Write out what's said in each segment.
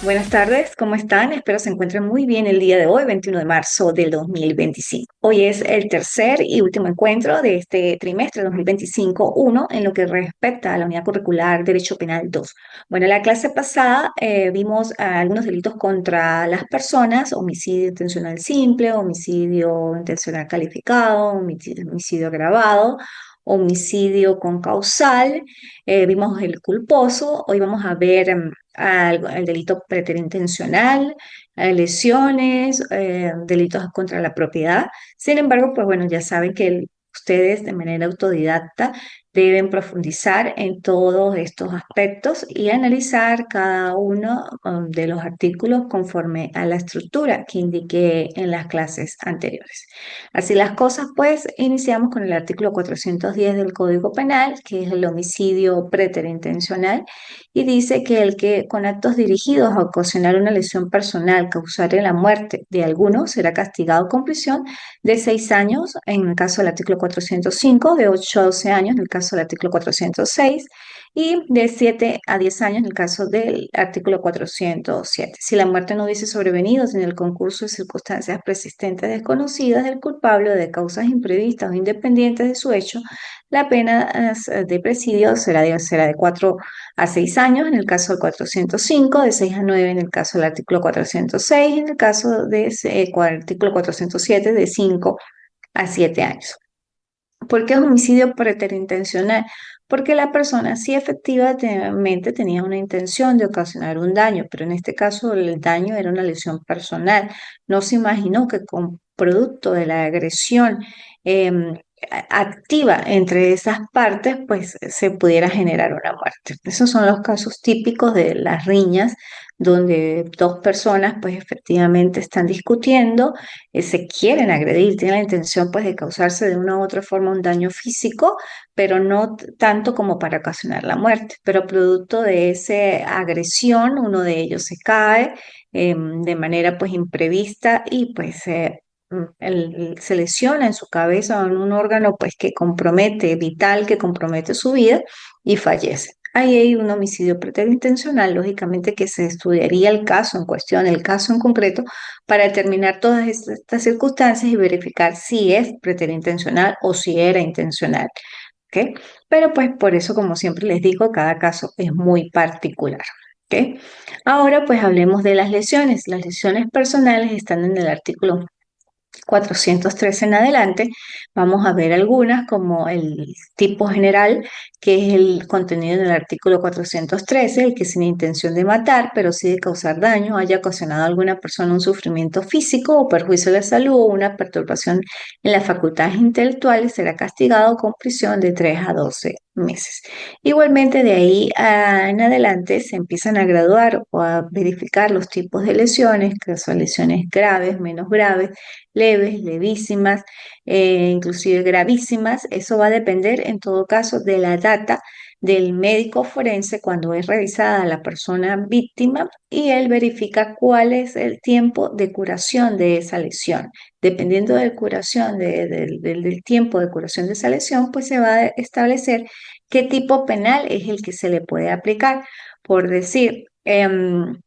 Buenas tardes, ¿cómo están? Espero se encuentren muy bien el día de hoy, 21 de marzo del 2025. Hoy es el tercer y último encuentro de este trimestre 2025-1 en lo que respecta a la unidad curricular Derecho Penal 2. Bueno, en la clase pasada vimos algunos delitos contra las personas: homicidio intencional simple, homicidio intencional calificado, homicidio agravado, homicidio con causal. Vimos el culposo. Hoy vamos a ver al delito preterintencional, lesiones, delitos contra la propiedad. Sin embargo, pues bueno, ya saben que ustedes de manera autodidacta deben profundizar en todos estos aspectos y analizar cada uno de los artículos conforme a la estructura que indiqué en las clases anteriores. Así las cosas, pues iniciamos con el artículo 410 del Código Penal, que es el homicidio preterintencional, y dice que el que con actos dirigidos a ocasionar una lesión personal causare la muerte de alguno será castigado con prisión de 6 años en el caso del artículo 405, de 8 a 12 años en el caso del artículo 406 y de 7 a 10 años en el caso del artículo 407. Si la muerte no hubiese sobrevenido sin el concurso de circunstancias persistentes desconocidas del culpable o de causas imprevistas o independientes de su hecho, la pena de presidio será de 4 a 6 años en el caso del 405, de 6 a 9 en el caso del artículo 406, en el caso del artículo 407, de 5 a 7 años. ¿Por qué es homicidio preterintencional? Porque la persona sí efectivamente tenía una intención de ocasionar un daño, pero en este caso el daño era una lesión personal. No se imaginó que con producto de la agresión em, activa entre esas partes, pues se pudiera generar una muerte. Esos son los casos típicos de las riñas, donde dos personas pues efectivamente están discutiendo, se quieren agredir, tienen la intención pues de causarse de una u otra forma un daño físico, pero no tanto como para ocasionar la muerte. Pero producto de esa agresión, uno de ellos se cae de manera pues imprevista y pues se lesiona en su cabeza o en un órgano pues que compromete, vital, que compromete su vida, y fallece. Ahí hay un homicidio preterintencional, lógicamente que se estudiaría el caso en cuestión, el caso en concreto, para determinar todas estas circunstancias y verificar si es preterintencional o si era intencional. ¿Ok? Pero pues por eso, como siempre les digo, cada caso es muy particular. ¿Ok? Ahora pues hablemos de las lesiones. Las lesiones personales están en el artículo 413 en adelante. Vamos a ver algunas, como el tipo general, que es el contenido en el artículo 413, el que sin intención de matar, pero sí de causar daño, haya ocasionado a alguna persona un sufrimiento físico o perjuicio de la salud o una perturbación en las facultades intelectuales, será castigado con prisión de 3 a 12 meses. Igualmente, de ahí en adelante se empiezan a graduar o a verificar los tipos de lesiones, que son lesiones graves, menos graves, leves, levísimas, inclusive gravísimas. Eso va a depender en todo caso de la data del médico forense cuando es revisada la persona víctima, y él verifica cuál es el tiempo de curación de esa lesión. Dependiendo de la curación, del tiempo de curación de esa lesión, pues se va a establecer qué tipo penal es el que se le puede aplicar. Por decir, en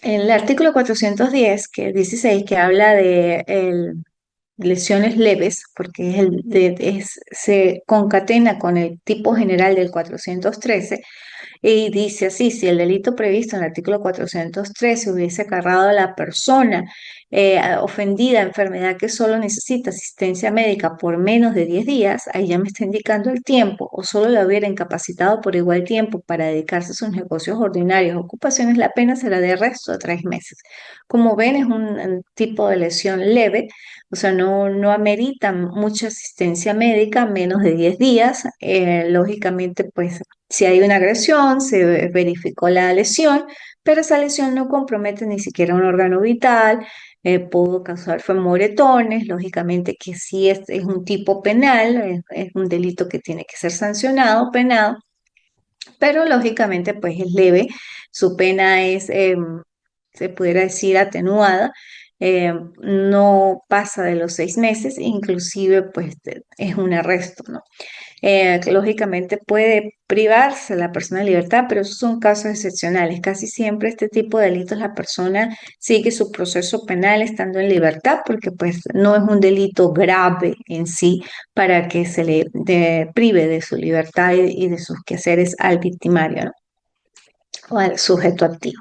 el artículo 410, que es 16, que habla de lesiones leves, porque se concatena con el tipo general del 413, y dice así: si el delito previsto en el artículo 413 hubiese acarreado a la persona ofendida enfermedad que solo necesita asistencia médica por menos de 10 días, ahí ya me está indicando el tiempo, o solo la hubiera incapacitado por igual tiempo para dedicarse a sus negocios ordinarios, ocupaciones, la pena será de arresto a 3 meses. Como ven, es un tipo de lesión leve, o sea, no amerita mucha asistencia médica, menos de 10 días. Lógicamente, pues si hay una agresión, se verificó la lesión, pero esa lesión no compromete ni siquiera un órgano vital, pudo causar fue moretones, lógicamente que sí es un tipo penal, es un delito que tiene que ser sancionado, penado, pero lógicamente pues es leve, su pena es, se pudiera decir, atenuada. no pasa de los 6 meses, inclusive pues es un arresto, ¿no? Lógicamente puede privarse la persona de libertad, pero esos son casos excepcionales. Casi siempre este tipo de delitos la persona sigue su proceso penal estando en libertad porque pues no es un delito grave en sí para que se le prive de su libertad y de sus quehaceres al victimario, ¿no? O al sujeto activo.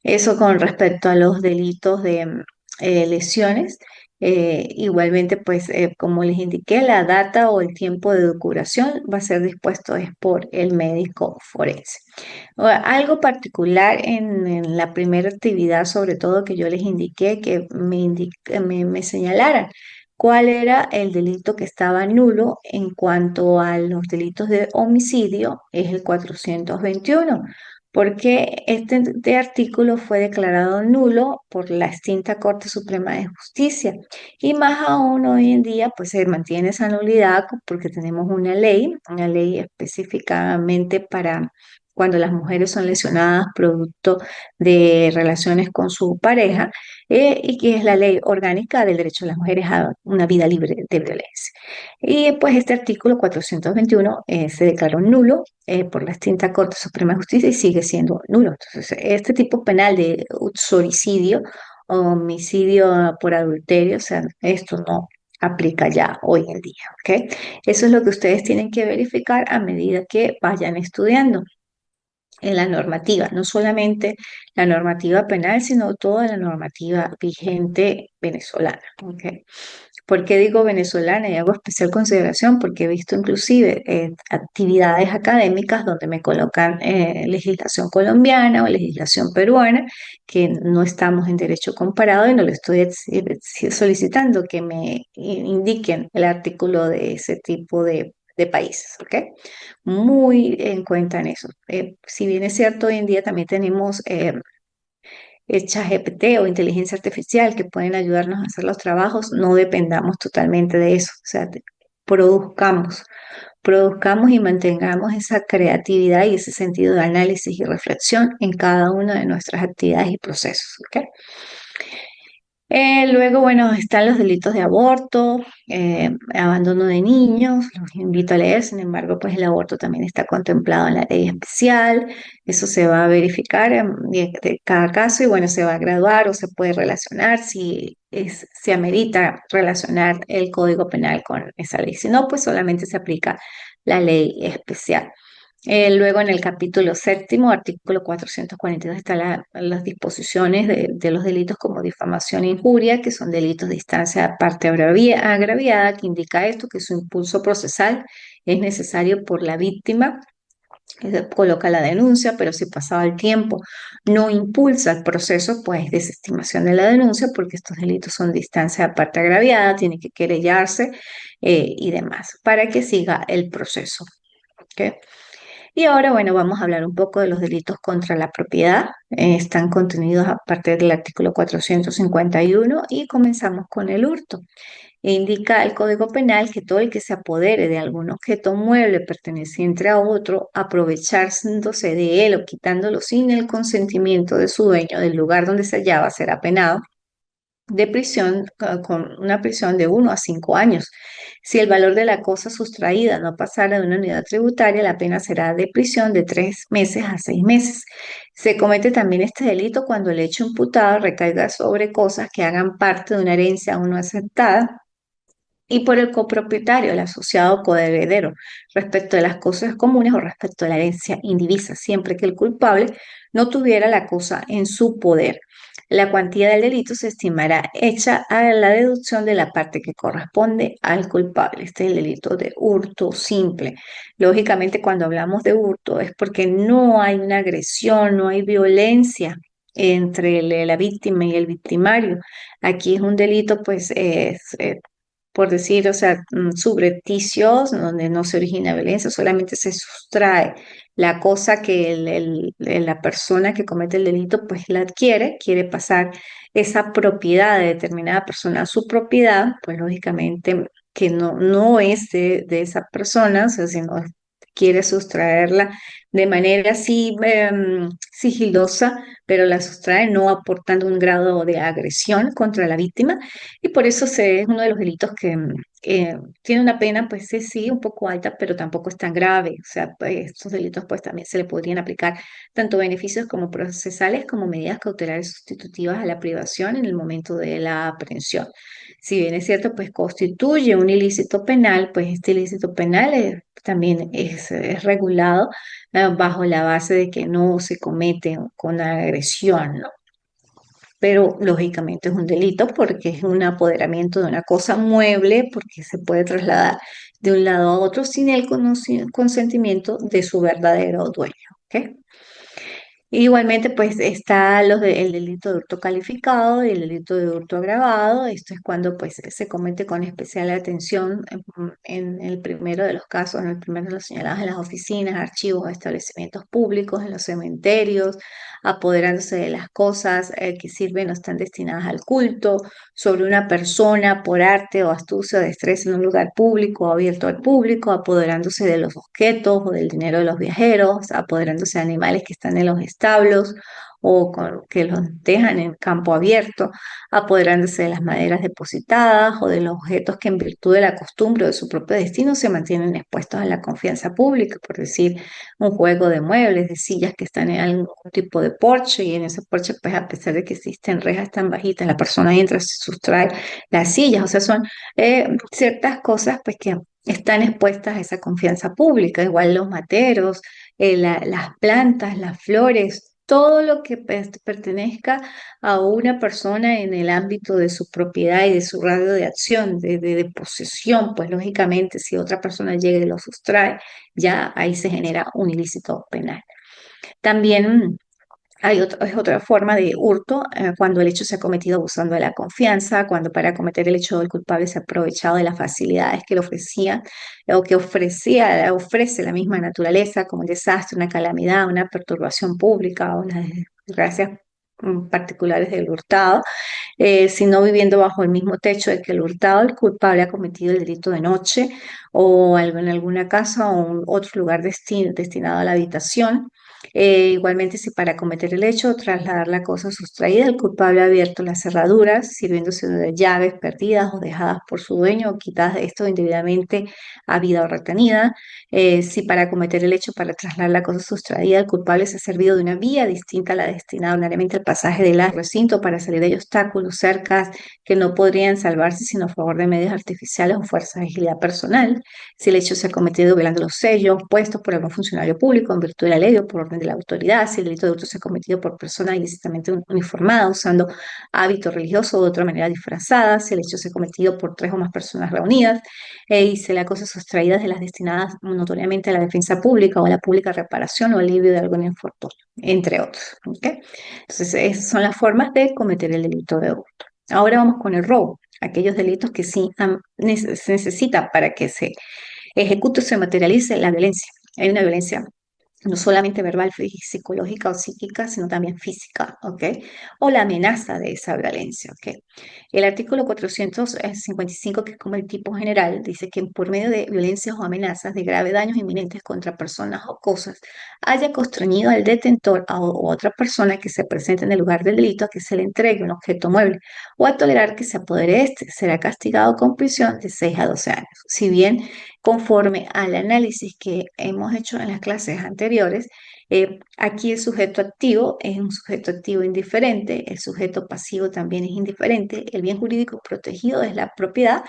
Eso con respecto a los delitos de lesiones. Igualmente, pues como les indiqué, la data o el tiempo de curación va a ser dispuesto es por el médico forense. Ahora, algo particular en la primera actividad, sobre todo que yo les indiqué, que me señalaran cuál era el delito que estaba nulo en cuanto a los delitos de homicidio, es el 421 porque este artículo fue declarado nulo por la extinta Corte Suprema de Justicia. Y más aún hoy en día, pues se mantiene esa nulidad porque tenemos una ley específicamente para cuando las mujeres son lesionadas producto de relaciones con su pareja, y que es la ley orgánica del derecho de las mujeres a una vida libre de violencia. Y pues este artículo 421 se declaró nulo por la extinta Corte Suprema de Justicia y sigue siendo nulo. Entonces, este tipo penal de uxoricidio o homicidio por adulterio, o sea, esto no aplica ya hoy en día, ¿ok? Eso es lo que ustedes tienen que verificar a medida que vayan estudiando en la normativa, no solamente la normativa penal, sino toda la normativa vigente venezolana, ¿ok? ¿Por qué digo venezolana y hago especial consideración? Porque he visto inclusive actividades académicas donde me colocan legislación colombiana o legislación peruana, que no estamos en derecho comparado y no le estoy solicitando que me indiquen el artículo de ese tipo de países, ¿ok? Muy en cuenta en eso. Si bien es cierto, hoy en día también tenemos ChatGPT o inteligencia artificial que pueden ayudarnos a hacer los trabajos, no dependamos totalmente de eso. O sea, produzcamos, produzcamos y mantengamos esa creatividad y ese sentido de análisis y reflexión en cada una de nuestras actividades y procesos. ¿Ok? Luego, bueno, están los delitos de aborto, abandono de niños, los invito a leer, sin embargo, pues el aborto también está contemplado en la ley especial, eso se va a verificar de cada caso y bueno, se va a graduar o se puede relacionar si se amerita relacionar el Código Penal con esa ley, si no, pues solamente se aplica la ley especial. Luego en el capítulo séptimo, artículo 442, están las disposiciones de los delitos como difamación e injuria, que son delitos de instancia de parte agraviada, que indica esto, que su impulso procesal es necesario por la víctima. Coloca la denuncia, pero si pasado el tiempo no impulsa el proceso, pues desestimación de la denuncia, porque estos delitos son de instancia de parte agraviada, tiene que querellarse y demás, para que siga el proceso. ¿Ok? Y ahora, bueno, vamos a hablar un poco de los delitos contra la propiedad. Están contenidos a partir del artículo 451 y comenzamos con el hurto. Indica el Código Penal que todo el que se apodere de algún objeto mueble perteneciente a otro, aprovechándose de él o quitándolo sin el consentimiento de su dueño del lugar donde se hallaba, será penado de prisión con una prisión de 1 a 5 años. Si el valor de la cosa sustraída no pasara de una unidad tributaria, la pena será de prisión de 3 meses a 6 meses. Se comete también este delito cuando el hecho imputado recaiga sobre cosas que hagan parte de una herencia aún no aceptada y por el copropietario, el asociado o coheredero, respecto de las cosas comunes o respecto de la herencia indivisa, siempre que el culpable no tuviera la cosa en su poder. La cuantía del delito se estimará hecha a la deducción de la parte que corresponde al culpable. Este es el delito de hurto simple. Lógicamente, cuando hablamos de hurto es porque no hay una agresión, no hay violencia entre la víctima y el victimario. Aquí es un delito, pues, por decir, o sea, subrepticios, donde no se origina violencia, solamente se sustrae la cosa que la persona que comete el delito pues la adquiere, quiere pasar esa propiedad de determinada persona a su propiedad, pues lógicamente que no es de esa persona, o sea, sino quiere sustraerla de manera así sigilosa, pero la sustrae no aportando un grado de agresión contra la víctima y por eso es uno de los delitos que tiene una pena, pues sí, un poco alta, pero tampoco es tan grave. O sea, pues, estos delitos pues también se le podrían aplicar tanto beneficios como procesales como medidas cautelares sustitutivas a la privación en el momento de la aprehensión. Si bien es cierto, pues constituye un ilícito penal, pues este ilícito penal también es regulado bajo la base de que no se comete con agresión, ¿no? Pero lógicamente es un delito porque es un apoderamiento de una cosa mueble, porque se puede trasladar de un lado a otro sin el consentimiento de su verdadero dueño. ¿Ok? Igualmente, pues está el delito de hurto calificado y el delito de hurto agravado. Esto es cuando pues se comete con especial atención en el primero de los casos, en el primero de los señalados en las oficinas, archivos, establecimientos públicos, en los cementerios, apoderándose de las cosas que sirven o están destinadas al culto, sobre una persona por arte o astucia o destreza en un lugar público o abierto al público, apoderándose de los objetos o del dinero de los viajeros, apoderándose de animales que están en los establos o que los dejan en campo abierto, apoderándose de las maderas depositadas o de los objetos que en virtud de la costumbre o de su propio destino se mantienen expuestos a la confianza pública, por decir, un juego de muebles, de sillas que están en algún tipo de porche y en ese porche, pues a pesar de que existen rejas tan bajitas, la persona entra, se sustrae las sillas, o sea, son ciertas cosas pues que están expuestas a esa confianza pública, igual los materos, las plantas, las flores. Todo lo que pertenezca a una persona en el ámbito de su propiedad y de su radio de acción, de posesión, pues lógicamente si otra persona llega y lo sustrae, ya ahí se genera un ilícito penal. También es otra forma de hurto cuando el hecho se ha cometido abusando de la confianza, cuando para cometer el hecho el culpable se ha aprovechado de las facilidades que le ofrecía o que ofrece la misma naturaleza, como un desastre, una calamidad, una perturbación pública o unas desgracias particulares del hurtado, sino viviendo bajo el mismo techo de que el hurtado, el culpable ha cometido el delito de noche o en alguna casa o otro lugar destinado a la habitación. Igualmente, si para cometer el hecho, trasladar la cosa sustraída, el culpable ha abierto las cerraduras, sirviéndose de llaves perdidas o dejadas por su dueño o quitadas de esto indebidamente habida o retenida. Si para cometer el hecho, para trasladar la cosa sustraída, el culpable se ha servido de una vía distinta a la destinada ordinariamente al pasaje del recinto para salir de obstáculos, cercas que no podrían salvarse sino a favor de medios artificiales o fuerzas de agilidad personal. Si el hecho se ha cometido violando los sellos puestos por algún funcionario público en virtud de la ley o por orden de la autoridad, si el delito de hurto se ha cometido por persona ilícitamente uniformada usando hábito religioso o de otra manera disfrazada, si el hecho se ha cometido por tres o más personas reunidas, y si la cosa sustraída de las destinadas notoriamente a la defensa pública o a la pública reparación o alivio de algún infortunio, entre otros. ¿Ok? Entonces, esas son las formas de cometer el delito de hurto. Ahora vamos con el robo, aquellos delitos que sí se necesita para que se ejecute o se materialice la violencia. Hay una violencia no solamente verbal, psicológica o psíquica, sino también física, ¿ok? O la amenaza de esa violencia, ¿ok? El artículo 455, que es como el tipo general, dice que por medio de violencias o amenazas de graves daños inminentes contra personas o cosas, haya constreñido al detentor o otra persona que se presente en el lugar del delito a que se le entregue un objeto mueble o a tolerar que se apodere de este, será castigado con prisión de 6 a 12 años. Si bien conforme al análisis que hemos hecho en las clases anteriores, aquí el sujeto activo es un sujeto activo indiferente, el sujeto pasivo también es indiferente, el bien jurídico protegido es la propiedad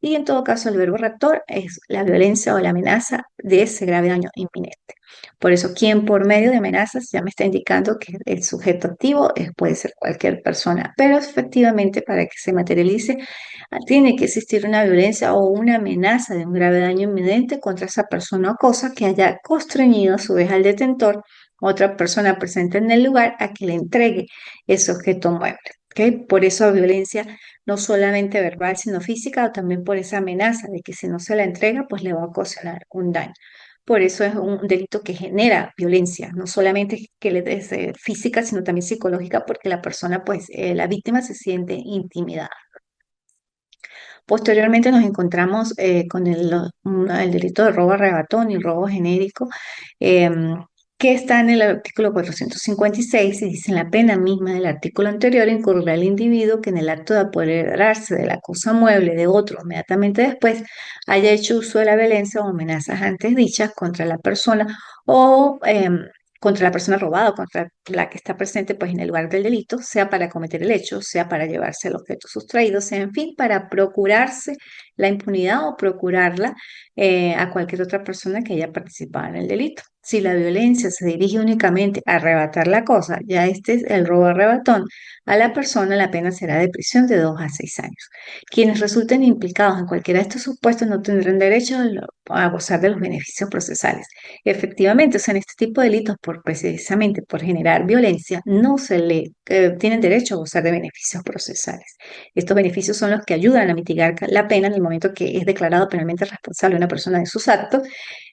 y en todo caso el verbo rector es la violencia o la amenaza de ese grave daño inminente. Por eso, quien por medio de amenazas ya me está indicando que el sujeto activo puede ser cualquier persona, pero efectivamente para que se materialice tiene que existir una violencia o una amenaza de un grave daño inminente contra esa persona o cosa que haya constreñido a su vez al detentor, otra persona presente en el lugar, a que le entregue ese objeto mueble. ¿Okay? Por eso violencia no solamente verbal, sino física, o también por esa amenaza de que si no se la entrega, pues le va a ocasionar un daño. Por eso es un delito que genera violencia, no solamente que le es física, sino también psicológica, porque la persona, pues, la víctima se siente intimidada. Posteriormente nos encontramos con el delito de robo arrebatón y robo genérico, em, que está en el artículo 456 y dice: en la pena misma del artículo anterior incurrirá el individuo que en el acto de apoderarse de la cosa mueble de otro inmediatamente después haya hecho uso de la violencia o amenazas antes dichas contra la persona o contra la persona robada o contra la que está presente pues en el lugar del delito, sea para cometer el hecho, sea para llevarse el objeto sustraído, sea en fin, para procurarse la impunidad o procurarla a cualquier otra persona que haya participado en el delito. Si la violencia se dirige únicamente a arrebatar la cosa, ya este es el robo arrebatón, a la persona la pena será de prisión de 2 a 6 años. Quienes resulten implicados en cualquiera de estos supuestos no tendrán derecho a gozar de los beneficios procesales. Efectivamente, o sea, en este tipo de delitos, precisamente por generar violencia, no se le tienen derecho a gozar de beneficios procesales. Estos beneficios son los que ayudan a mitigar la pena en el momento que es declarado penalmente responsable una persona de sus actos.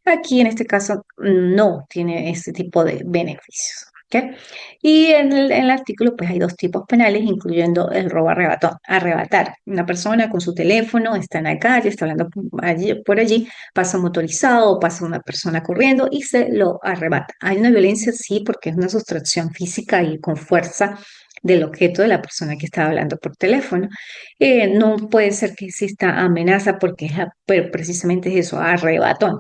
Aquí, en este caso, no tiene ese tipo de beneficios. ¿Ok? Y en el artículo, pues hay dos tipos penales, incluyendo el robo arrebatón. Arrebatar. Una persona con su teléfono está en la calle, está hablando por allí, pasa un motorizado o pasa una persona corriendo y se lo arrebata. Hay una violencia, sí, porque es una sustracción física y con fuerza del objeto de la persona que está hablando por teléfono. No puede ser que exista amenaza porque precisamente es eso, arrebatón.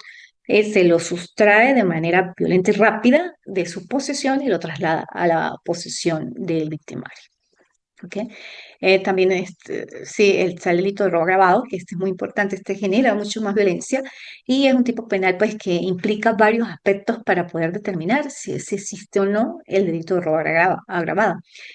Se lo sustrae de manera violenta y rápida de su posesión y lo traslada a la posesión del victimario. ¿Ok? También sí, está el delito de robo agravado, que este es muy importante, este genera mucho más violencia y es un tipo penal pues que implica varios aspectos para poder determinar si existe o no el delito de robo agravado.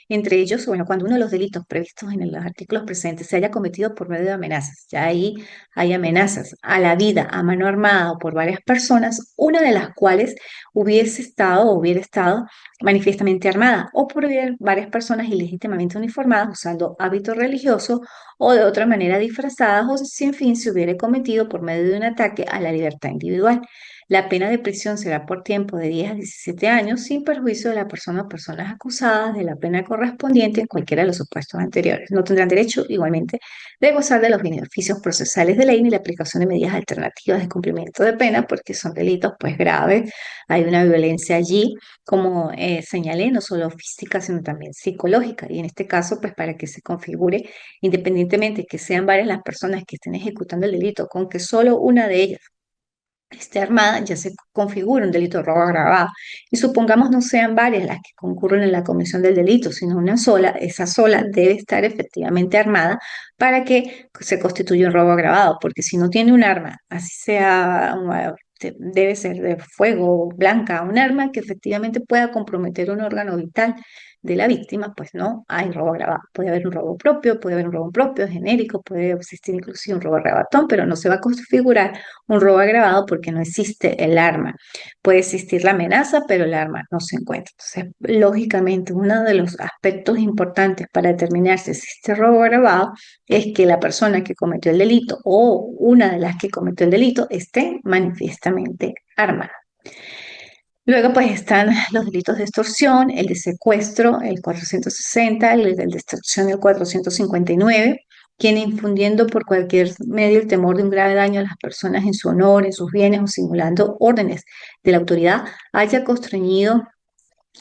Entre ellos, bueno, cuando uno de los delitos previstos en los artículos presentes se haya cometido por medio de amenazas, ya ahí hay amenazas a la vida a mano armada o por varias personas, una de las cuales hubiese estado o hubiera estado manifiestamente armada o por varias personas ilegítimamente uniformadas usando hábitos religiosos o de otra manera disfrazadas o sin fin se hubiera cometido por medio de un ataque a la libertad individual. La pena de prisión será por tiempo de 10 a 17 años sin perjuicio de la persona o personas acusadas de la pena correspondiente en cualquiera de los supuestos anteriores. No tendrán derecho igualmente de gozar de los beneficios procesales de ley ni la aplicación de medidas alternativas de cumplimiento de pena porque son delitos pues graves, hay una violencia allí como señalé, no solo física, sino también psicológica. Y en este caso, pues para que se configure, independientemente que sean varias las personas que estén ejecutando el delito, con que solo una de ellas esté armada, ya se configura un delito de robo agravado. Y supongamos no sean varias las que concurren en la comisión del delito, sino una sola, esa sola debe estar efectivamente armada para que se constituya un robo agravado, porque si no tiene un arma, así sea, debe ser de fuego, blanca, un arma que efectivamente pueda comprometer un órgano vital de la víctima, pues no hay robo agravado. Puede haber un robo propio, puede haber un robo propio, genérico, puede existir inclusive un robo arrebatón, pero no se va a configurar un robo agravado porque no existe el arma. Puede existir la amenaza, pero el arma no se encuentra. Entonces, lógicamente, uno de los aspectos importantes para determinar si existe robo agravado es que la persona que cometió el delito o una de las que cometió el delito esté manifiestamente armada. Luego, pues están los delitos de extorsión, el de secuestro, el 460, el de extorsión, el 459, quien infundiendo por cualquier medio el temor de un grave daño a las personas en su honor, en sus bienes o simulando órdenes de la autoridad, haya constreñido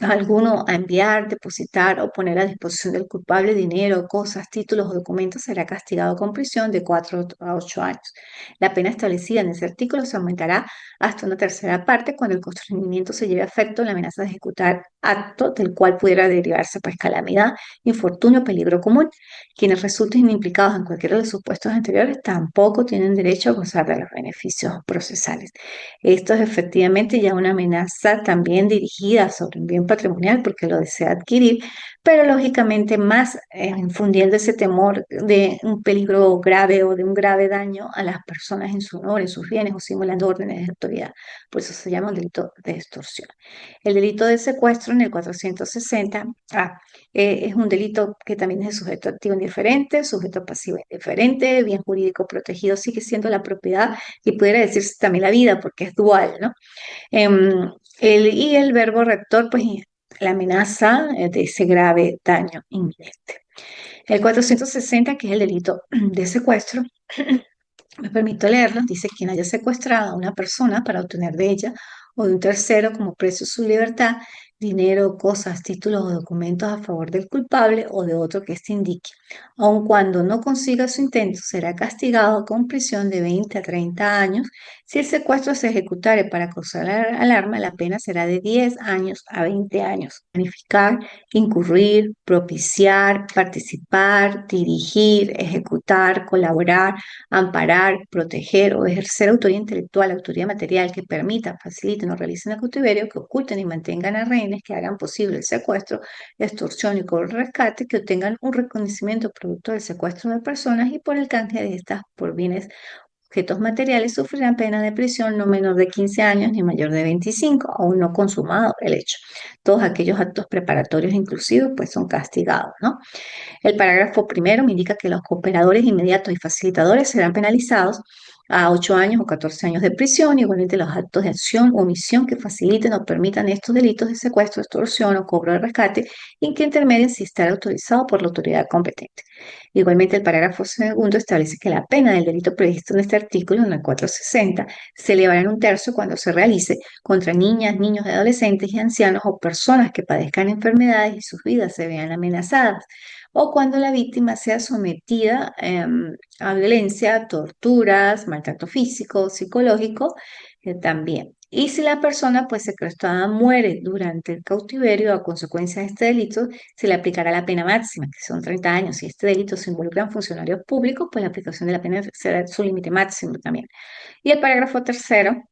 a alguno a enviar, depositar o poner a disposición del culpable dinero, cosas, títulos o documentos, será castigado con prisión de 4 a 8 años. La pena establecida en ese artículo se aumentará hasta una tercera parte cuando el constreñimiento se lleve a efecto en la amenaza de ejecutar acto del cual pudiera derivarse pues calamidad, infortunio, peligro común. Quienes resulten implicados en cualquiera de los supuestos anteriores tampoco tienen derecho a gozar de los beneficios procesales. Esto es efectivamente ya una amenaza también dirigida sobre un bien patrimonial porque lo desea adquirir, pero lógicamente más infundiendo ese temor de un peligro grave o de un grave daño a las personas en su honor, en sus bienes o simulando órdenes de autoridad. Por eso se llama un delito de extorsión. El delito de secuestro en el 460 es un delito que también es de sujeto activo indiferente, sujeto pasivo indiferente, bien jurídico protegido sigue siendo la propiedad y pudiera decirse también la vida porque es dual, ¿no? Em, y el verbo rector, pues la amenaza de ese grave daño inminente. El 460, que es el delito de secuestro, me permito leerlo. Dice: quien haya secuestrado a una persona para obtener de ella o de un tercero como precio su libertad, dinero, cosas, títulos o documentos a favor del culpable o de otro que éste indique. Aun cuando no consiga su intento, será castigado con prisión de 20 a 30 años. Si el secuestro se ejecutare para causar alarma, la pena será de 10 años a 20 años. Planificar, incurrir, propiciar, participar, dirigir, ejecutar, colaborar, amparar, proteger o ejercer autoría intelectual, autoría material que permita, faciliten o realicen el cautiverio, que oculten y mantengan a rehenes, que hagan posible el secuestro, extorsión y cobro de rescate, que obtengan un reconocimiento producto del secuestro de personas y por el canje de estas por bienes, objetos materiales, sufrirán pena de prisión no menor de 15 años ni mayor de 25, aún no consumado el hecho. Todos aquellos actos preparatorios inclusivos pues son castigados, ¿no? El parágrafo primero me indica que los cooperadores inmediatos y facilitadores serán penalizados a 8 años o 14 años de prisión. Igualmente, los actos de acción o omisión que faciliten o permitan estos delitos de secuestro, extorsión o cobro de rescate y que intermedien si estará autorizado por la autoridad competente. Igualmente, el parágrafo segundo establece que la pena del delito previsto en este artículo, en el 460, se elevará en un tercio cuando se realice contra niñas, niños, adolescentes y ancianos o personas que padezcan enfermedades y sus vidas se vean amenazadas, o cuando la víctima sea sometida a violencia, torturas, maltrato físico, psicológico, también. Y si la persona pues secuestrada muere durante el cautiverio a consecuencia de este delito, se le aplicará la pena máxima, que son 30 años. Si este delito se involucra en funcionarios públicos, pues la aplicación de la pena será su límite máximo también. Y el parágrafo tercero: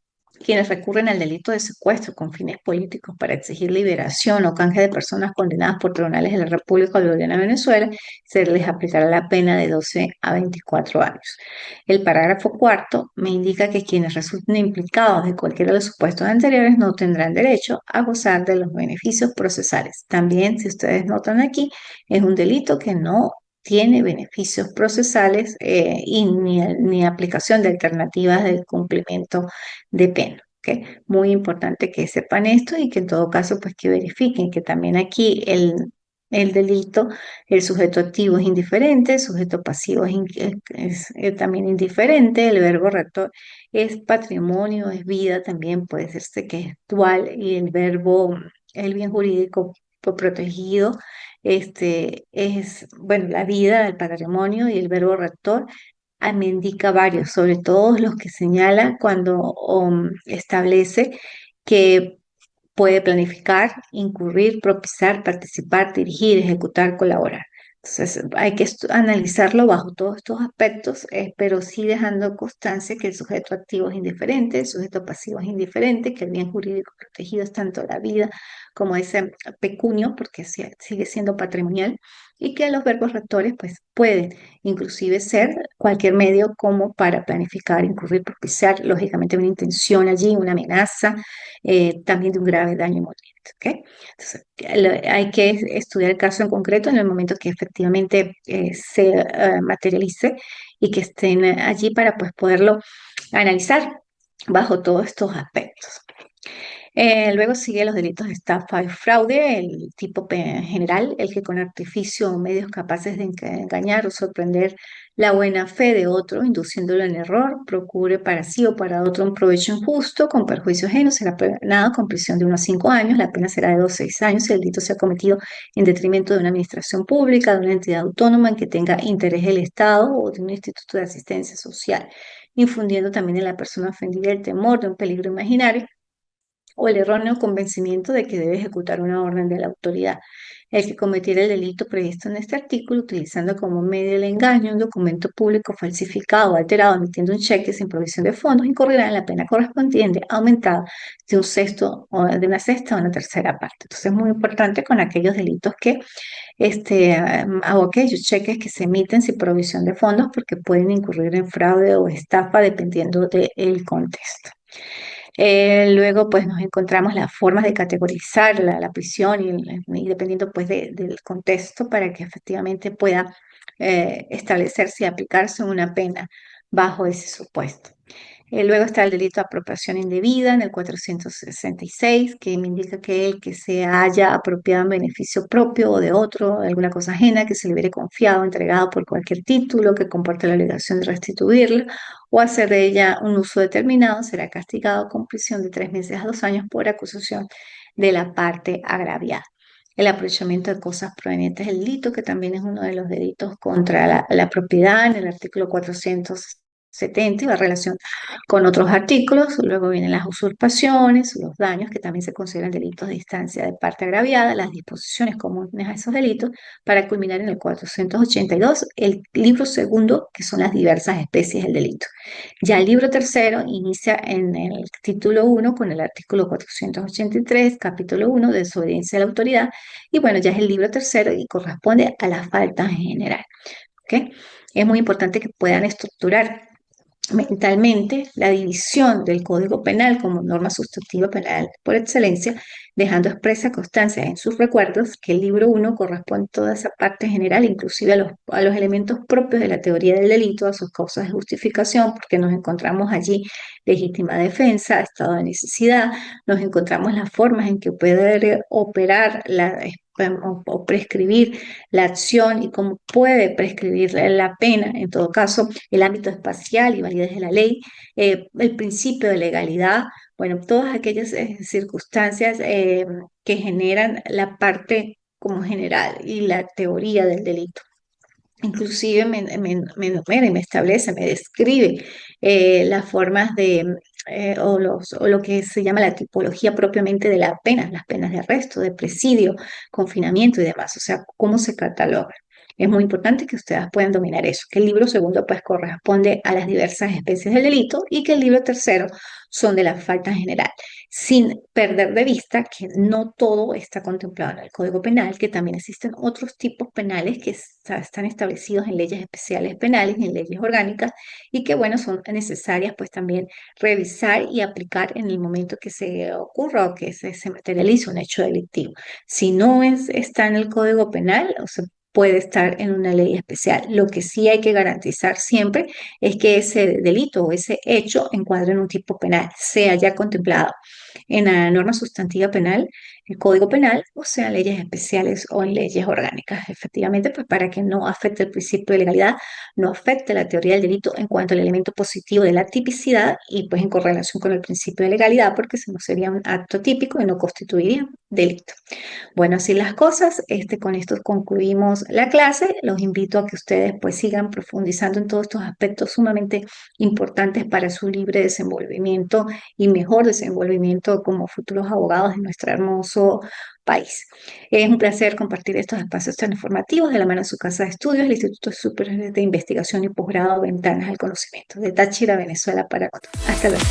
quienes recurren al delito de secuestro con fines políticos para exigir liberación o canje de personas condenadas por tribunales de la República Bolivariana de Venezuela, se les aplicará la pena de 12 a 24 años. El parágrafo cuarto me indica que quienes resulten implicados de cualquiera de los supuestos anteriores no tendrán derecho a gozar de los beneficios procesales. También, si ustedes notan aquí, es un delito que no tiene beneficios procesales y ni aplicación de alternativas del cumplimiento de pena. ¿Ok? Muy importante que sepan esto y que en todo caso pues que verifiquen que también aquí el delito, el sujeto activo es indiferente, el sujeto pasivo es también indiferente, el verbo rector es patrimonio, es vida, también puede serse que es dual, y el verbo, el bien jurídico protegido, es, bueno, la vida, el patrimonio, y el verbo rector me indica varios, sobre todo los que señala cuando establece que puede planificar, incurrir, propiciar, participar, dirigir, ejecutar, colaborar. Entonces, hay que analizarlo bajo todos estos aspectos, pero sí dejando constancia que el sujeto activo es indiferente, el sujeto pasivo es indiferente, que el bien jurídico protegido es tanto la vida como ese pecunio, porque sigue siendo patrimonial, y que los verbos rectores pues pueden inclusive ser cualquier medio como para planificar, incurrir, propiciar, lógicamente una intención allí, una amenaza, también de un grave daño inminente. ¿Ok? Entonces, hay que estudiar el caso en concreto en el momento que efectivamente se materialice y que estén allí para pues poderlo analizar bajo todos estos aspectos. Luego sigue los delitos de estafa y fraude, el tipo general, el que con artificio o medios capaces de engañar o sorprender la buena fe de otro, induciéndolo en error, procure para sí o para otro un provecho injusto, con perjuicio ajeno, será penado con prisión de 1 a 5 años, la pena será de 2 a 6 años si el delito se ha cometido en detrimento de una administración pública, de una entidad autónoma en que tenga interés el Estado o de un instituto de asistencia social, infundiendo también en la persona ofendida el temor de un peligro imaginario o el erróneo convencimiento de que debe ejecutar una orden de la autoridad. El que cometiera el delito previsto en este artículo, utilizando como medio el engaño, un documento público falsificado o alterado, emitiendo un cheque sin provisión de fondos, incurrirá en la pena correspondiente aumentada de un sexto o de una sexta a una tercera parte. Entonces es muy importante con aquellos delitos que o aquellos cheques que se emiten sin provisión de fondos, porque pueden incurrir en fraude o estafa dependiendo del contexto. Luego, pues nos encontramos las formas de categorizar la prisión y dependiendo pues del contexto para que efectivamente pueda establecerse y aplicarse una pena bajo ese supuesto. Luego está el delito de apropiación indebida en el 466, que me indica que el que se haya apropiado en beneficio propio o de otro, de alguna cosa ajena, que se le hubiere confiado, entregado por cualquier título, que comporte la obligación de restituirla o hacer de ella un uso determinado, será castigado con prisión de 3 meses a 2 años por acusación de la parte agraviada. El aprovechamiento de cosas provenientes del delito, que también es uno de los delitos contra la propiedad en el artículo 470 y la relación con otros artículos. Luego vienen las usurpaciones, los daños, que también se consideran delitos de instancia de parte agraviada, las disposiciones comunes a esos delitos, para culminar en el 482, el libro segundo, que son las diversas especies del delito. Ya el libro tercero inicia en el título 1 con el artículo 483, capítulo 1, de desobediencia a la autoridad, y bueno, ya es el libro tercero y corresponde a las faltas en general. ¿Ok? Es muy importante que puedan estructurar mentalmente la división del Código Penal como norma sustantiva penal por excelencia, dejando expresa constancia en sus recuerdos que el libro 1 corresponde a toda esa parte general, inclusive a los elementos propios de la teoría del delito, a sus causas de justificación, porque nos encontramos allí legítima defensa, estado de necesidad, nos encontramos las formas en que puede operar o prescribir la acción y cómo puede prescribir la pena, en todo caso, el ámbito espacial y validez de la ley, el principio de legalidad, bueno, todas aquellas circunstancias que generan la parte como general y la teoría del delito. Inclusive me enumera y me establece, me describe las formas o lo que se llama la tipología propiamente de las penas de arresto, de presidio, confinamiento y demás, o sea, cómo se cataloga. Es muy importante que ustedes puedan dominar eso, que el libro segundo pues corresponde a las diversas especies del delito y que el libro tercero son de la falta general, sin perder de vista que no todo está contemplado en el Código Penal, que también existen otros tipos penales que están establecidos en leyes especiales penales y en leyes orgánicas y que, bueno, son necesarias pues también revisar y aplicar en el momento que se ocurra o que se materialice un hecho delictivo. Si no está en el Código Penal, o sea, puede estar en una ley especial. Lo que sí hay que garantizar siempre es que ese delito o ese hecho encuadre en un tipo penal, sea ya contemplado en la norma sustantiva penal, el Código Penal, o sea, en leyes especiales o en leyes orgánicas, efectivamente, pues para que no afecte el principio de legalidad, no afecte la teoría del delito en cuanto al elemento positivo de la tipicidad y pues en correlación con el principio de legalidad, porque si no sería un acto típico y no constituiría delito. Bueno, así las cosas, con esto concluimos la clase. Los invito a que ustedes pues sigan profundizando en todos estos aspectos sumamente importantes para su libre desenvolvimiento y mejor desenvolvimiento como futuros abogados de nuestro hermoso país. Es un placer compartir estos espacios tan informativos de la mano de su casa de estudios, el Instituto Superior de Investigación y Posgrado Ventanas al Conocimiento, de Táchira, Venezuela, para Cotón. Hasta luego.